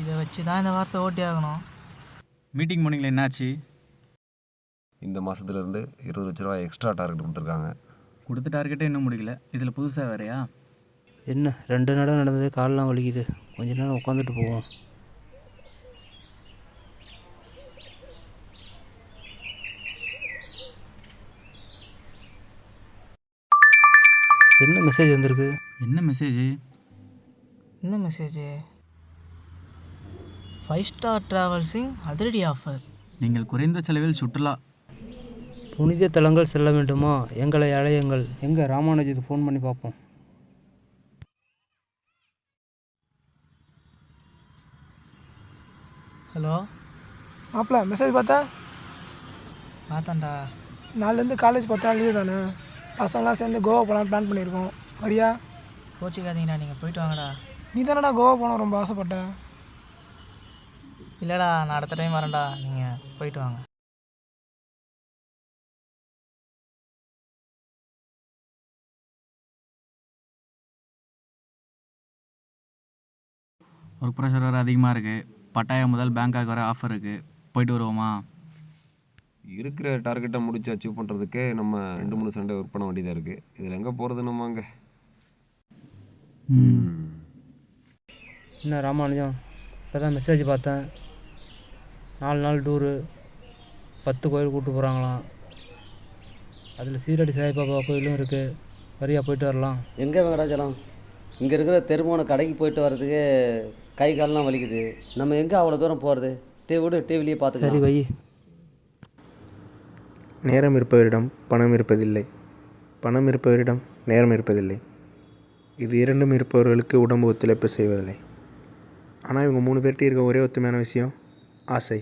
இதை வச்சு தான் இந்த வார்த்தை ஓட்டி ஆகணும். மீட்டிங் போனீங்களா, என்னாச்சு? இந்த மாதத்துலேருந்து 20 லட்ச ரூபா எக்ஸ்ட்ரா டார்கெட் கொடுத்துருக்காங்க. கொடுத்த டார்கெட்டே இன்னும் முடியல, இதில் புதுசாக வேறையா? என்ன 2 நடம் நடந்தது, கால்லாம் வலிக்குது. கொஞ்ச நேரம் உட்காந்துட்டு போவோம். என்ன மெசேஜ் வந்திருக்கு? என்ன மெசேஜ்? என்ன மெசேஜ்? 5 ஸ்டார் ட்ராவல்ஸிங் அதிரடி ஆஃபர். நீங்கள் குறைந்த செலவில் சுற்றுலா. புனித தலங்கள் செல்ல வேண்டுமா? எங்களை அழையுங்கள். எங்கே ராமானுஜத்துக்கு ஃபோன் பண்ணி பார்ப்போம். ஹலோ மாப்பிள்ள மெசேஜ் பார்த்தா? பார்த்தான்டா. நாலுலேருந்து காலேஜ் 10 நாள் லீவ் தானே. பசங்களாம் சேர்ந்து கோவா போகலான்னு பிளான் பண்ணியிருக்கோம். வரியா? கோச்சிக்காதீங்கடா, நீங்கள் போயிட்டு வாங்கடா. நீ தானடா கோவா போகணும் ரொம்ப ஆசைப்பட்டேன். இல்லைடா, நான் அடுத்த டைம் வரேன்டா, நீங்கள் போயிட்டு வாங்க. ஒர்க் ப்ரெஷர் வேறு அதிகமாக இருக்குது. பட்டாயா முதல் பேங்காக் வர ஆஃபர் இருக்குது. போயிட்டு வருவோமா? இருக்கிற டார்கெட்டை முடிச்சு அச்சீவ் பண்ணுறதுக்கே நம்ம 2-3 சண்டே ஒர்க் பண்ண வேண்டியதாக இருக்குது. இதில் எங்கே போகிறது நம்ம அங்கே? என்ன ராமானுஜம், இப்போ தான் மெசேஜ் பார்த்தேன். 4 நாள் டூரு, 10 கோயில் கூப்பிட்டு போகிறாங்களாம். அதில் சீரடி சாய்பாபா கோயிலும் இருக்குது. வரியா? போயிட்டு வரலாம். எங்கே வெங்கடாச்சலம்? இங்கே இருக்கிற தெருமோன கடைக்கு போயிட்டு வர்றதுக்கு கை கால்லாம் வலிக்குது. நம்ம எங்கே அவ்வளோ தூரம் போகிறது? டிவிலேயே பார்த்து. சரி வை. நேரம் இருப்பவரிடம் பணம் இருப்பதில்லை, பணம் இருப்பவரிடம் நேரம் இருப்பதில்லை. இது இரண்டும் இருப்பவர்களுக்கு உடம்பு ஒத்துழைப்பு செய்வதில்லை. ஆனால் இவங்க 3 பேர்கிட்ட இருக்க ஒரே ஒத்துமையான விஷயம் ஆசை.